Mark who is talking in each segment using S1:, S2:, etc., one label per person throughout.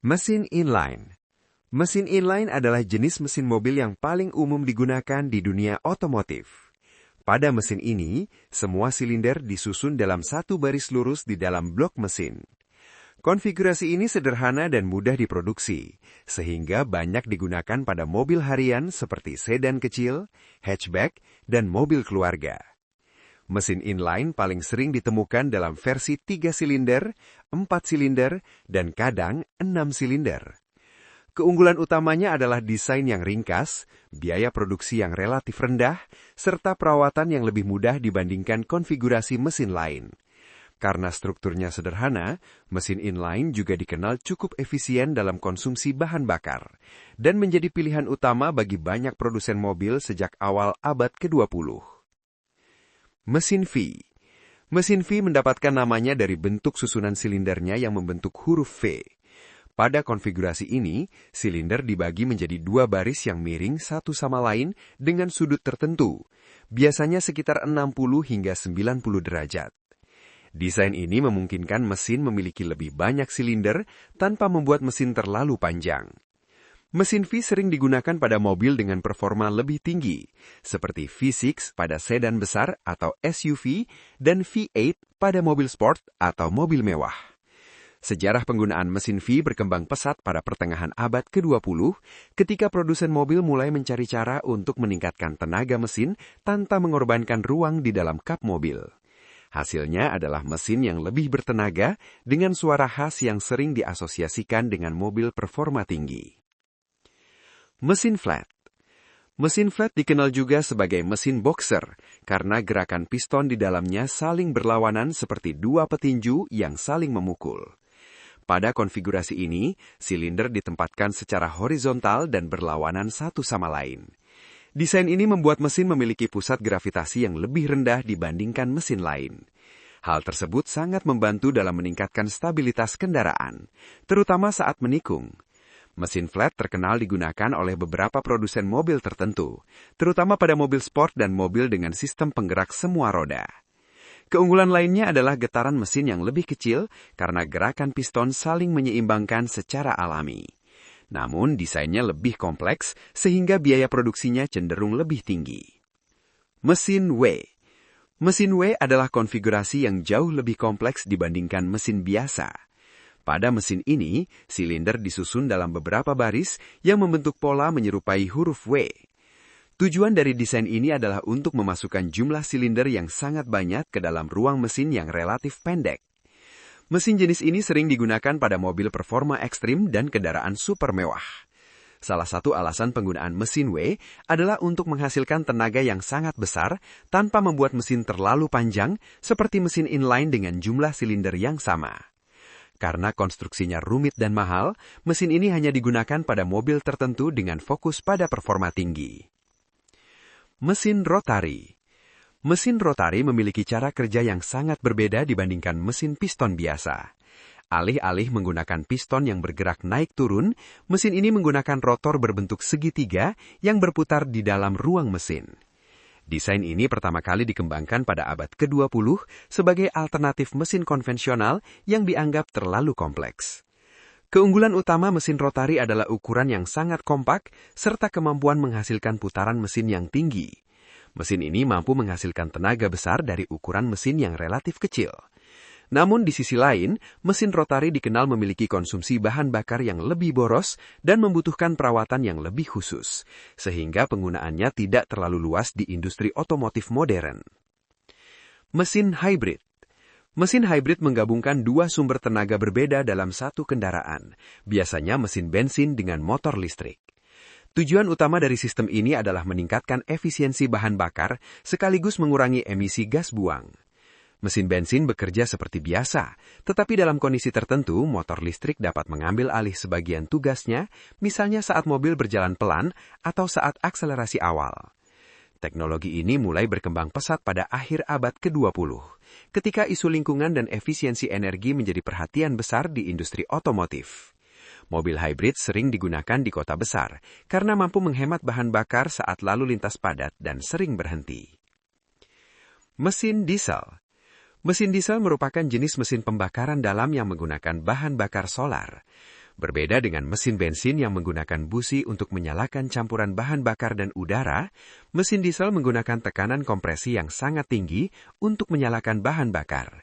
S1: Mesin inline. Mesin inline adalah jenis mesin mobil yang paling umum digunakan di dunia otomotif. Pada mesin ini, semua silinder disusun dalam satu baris lurus di dalam blok mesin. Konfigurasi ini sederhana dan mudah diproduksi, sehingga banyak digunakan pada mobil harian seperti sedan kecil, hatchback, dan mobil keluarga. Mesin inline paling sering ditemukan dalam versi 3 silinder, 4 silinder, dan kadang 6 silinder. Keunggulan utamanya adalah desain yang ringkas, biaya produksi yang relatif rendah, serta perawatan yang lebih mudah dibandingkan konfigurasi mesin lain. Karena strukturnya sederhana, mesin inline juga dikenal cukup efisien dalam konsumsi bahan bakar, dan menjadi pilihan utama bagi banyak produsen mobil sejak awal abad ke-20. Mesin V. Mesin V mendapatkan namanya dari bentuk susunan silindernya yang membentuk huruf V. Pada konfigurasi ini, silinder dibagi menjadi 2 baris yang miring satu sama lain dengan sudut tertentu, biasanya sekitar 60 hingga 90 derajat. Desain ini memungkinkan mesin memiliki lebih banyak silinder tanpa membuat mesin terlalu panjang. Mesin V sering digunakan pada mobil dengan performa lebih tinggi, seperti V6 pada sedan besar atau SUV dan V8 pada mobil sport atau mobil mewah. Sejarah penggunaan mesin V berkembang pesat pada pertengahan abad ke-20 ketika produsen mobil mulai mencari cara untuk meningkatkan tenaga mesin tanpa mengorbankan ruang di dalam kap mobil. Hasilnya adalah mesin yang lebih bertenaga dengan suara khas yang sering diasosiasikan dengan mobil performa tinggi. Mesin flat. Mesin flat dikenal juga sebagai mesin boxer karena gerakan piston di dalamnya saling berlawanan seperti 2 petinju yang saling memukul. Pada konfigurasi ini, silinder ditempatkan secara horizontal dan berlawanan satu sama lain. Desain ini membuat mesin memiliki pusat gravitasi yang lebih rendah dibandingkan mesin lain. Hal tersebut sangat membantu dalam meningkatkan stabilitas kendaraan, terutama saat menikung. Mesin flat terkenal digunakan oleh beberapa produsen mobil tertentu, terutama pada mobil sport dan mobil dengan sistem penggerak semua roda. Keunggulan lainnya adalah getaran mesin yang lebih kecil karena gerakan piston saling menyeimbangkan secara alami. Namun desainnya lebih kompleks sehingga biaya produksinya cenderung lebih tinggi. Mesin W. Mesin W adalah konfigurasi yang jauh lebih kompleks dibandingkan mesin biasa. Pada mesin ini, silinder disusun dalam beberapa baris yang membentuk pola menyerupai huruf W. Tujuan dari desain ini adalah untuk memasukkan jumlah silinder yang sangat banyak ke dalam ruang mesin yang relatif pendek. Mesin jenis ini sering digunakan pada mobil performa ekstrim dan kendaraan super mewah. Salah satu alasan penggunaan mesin W adalah untuk menghasilkan tenaga yang sangat besar tanpa membuat mesin terlalu panjang seperti mesin inline dengan jumlah silinder yang sama. Karena konstruksinya rumit dan mahal, mesin ini hanya digunakan pada mobil tertentu dengan fokus pada performa tinggi. Mesin rotari. Mesin rotari memiliki cara kerja yang sangat berbeda dibandingkan mesin piston biasa. Alih-alih menggunakan piston yang bergerak naik turun, mesin ini menggunakan rotor berbentuk segitiga yang berputar di dalam ruang mesin. Desain ini pertama kali dikembangkan pada abad ke-20 sebagai alternatif mesin konvensional yang dianggap terlalu kompleks. Keunggulan utama mesin rotari adalah ukuran yang sangat kompak serta kemampuan menghasilkan putaran mesin yang tinggi. Mesin ini mampu menghasilkan tenaga besar dari ukuran mesin yang relatif kecil. Namun di sisi lain, mesin rotari dikenal memiliki konsumsi bahan bakar yang lebih boros dan membutuhkan perawatan yang lebih khusus, sehingga penggunaannya tidak terlalu luas di industri otomotif modern. Mesin hybrid. Mesin hybrid menggabungkan 2 sumber tenaga berbeda dalam satu kendaraan, biasanya mesin bensin dengan motor listrik. Tujuan utama dari sistem ini adalah meningkatkan efisiensi bahan bakar sekaligus mengurangi emisi gas buang. Mesin bensin bekerja seperti biasa, tetapi dalam kondisi tertentu motor listrik dapat mengambil alih sebagian tugasnya, misalnya saat mobil berjalan pelan atau saat akselerasi awal. Teknologi ini mulai berkembang pesat pada akhir abad ke-20, ketika isu lingkungan dan efisiensi energi menjadi perhatian besar di industri otomotif. Mobil hybrid sering digunakan di kota besar, karena mampu menghemat bahan bakar saat lalu lintas padat dan sering berhenti. Mesin diesel. Mesin diesel merupakan jenis mesin pembakaran dalam yang menggunakan bahan bakar solar. Berbeda dengan mesin bensin yang menggunakan busi untuk menyalakan campuran bahan bakar dan udara, mesin diesel menggunakan tekanan kompresi yang sangat tinggi untuk menyalakan bahan bakar.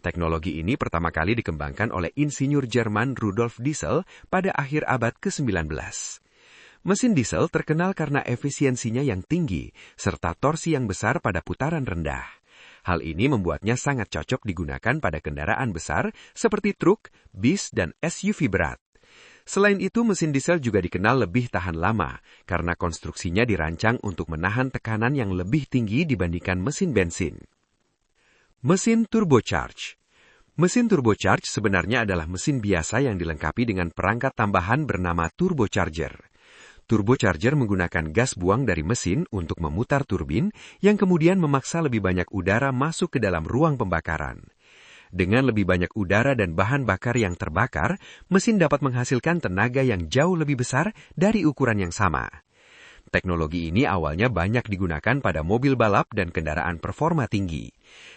S1: Teknologi ini pertama kali dikembangkan oleh insinyur Jerman Rudolf Diesel pada akhir abad ke-19. Mesin diesel terkenal karena efisiensinya yang tinggi, serta torsi yang besar pada putaran rendah. Hal ini membuatnya sangat cocok digunakan pada kendaraan besar seperti truk, bis, dan SUV berat. Selain itu, mesin diesel juga dikenal lebih tahan lama, karena konstruksinya dirancang untuk menahan tekanan yang lebih tinggi dibandingkan mesin bensin. Mesin turbocharge. Mesin turbocharge sebenarnya adalah mesin biasa yang dilengkapi dengan perangkat tambahan bernama turbocharger. Turbocharger menggunakan gas buang dari mesin untuk memutar turbin yang kemudian memaksa lebih banyak udara masuk ke dalam ruang pembakaran. Dengan lebih banyak udara dan bahan bakar yang terbakar, mesin dapat menghasilkan tenaga yang jauh lebih besar dari ukuran yang sama. Teknologi ini awalnya banyak digunakan pada mobil balap dan kendaraan performa tinggi.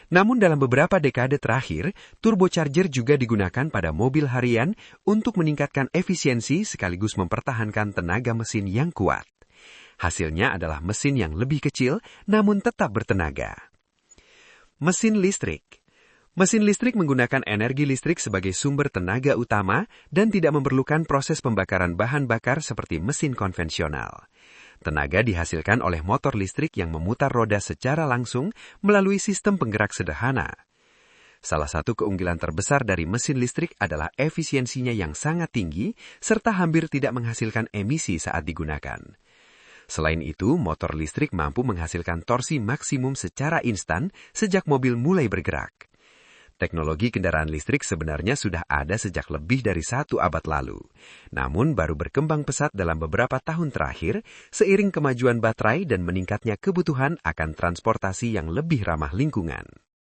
S1: Namun dalam beberapa dekade terakhir, turbocharger juga digunakan pada mobil harian untuk meningkatkan efisiensi sekaligus mempertahankan tenaga mesin yang kuat. Hasilnya adalah mesin yang lebih kecil namun tetap bertenaga. Mesin listrik. Mesin listrik menggunakan energi listrik sebagai sumber tenaga utama dan tidak memerlukan proses pembakaran bahan bakar seperti mesin konvensional. Tenaga dihasilkan oleh motor listrik yang memutar roda secara langsung melalui sistem penggerak sederhana. Salah satu keunggulan terbesar dari mesin listrik adalah efisiensinya yang sangat tinggi serta hampir tidak menghasilkan emisi saat digunakan. Selain itu, motor listrik mampu menghasilkan torsi maksimum secara instan sejak mobil mulai bergerak. Teknologi kendaraan listrik sebenarnya sudah ada sejak lebih dari 1 abad lalu. Namun baru berkembang pesat dalam beberapa tahun terakhir seiring kemajuan baterai dan meningkatnya kebutuhan akan transportasi yang lebih ramah lingkungan.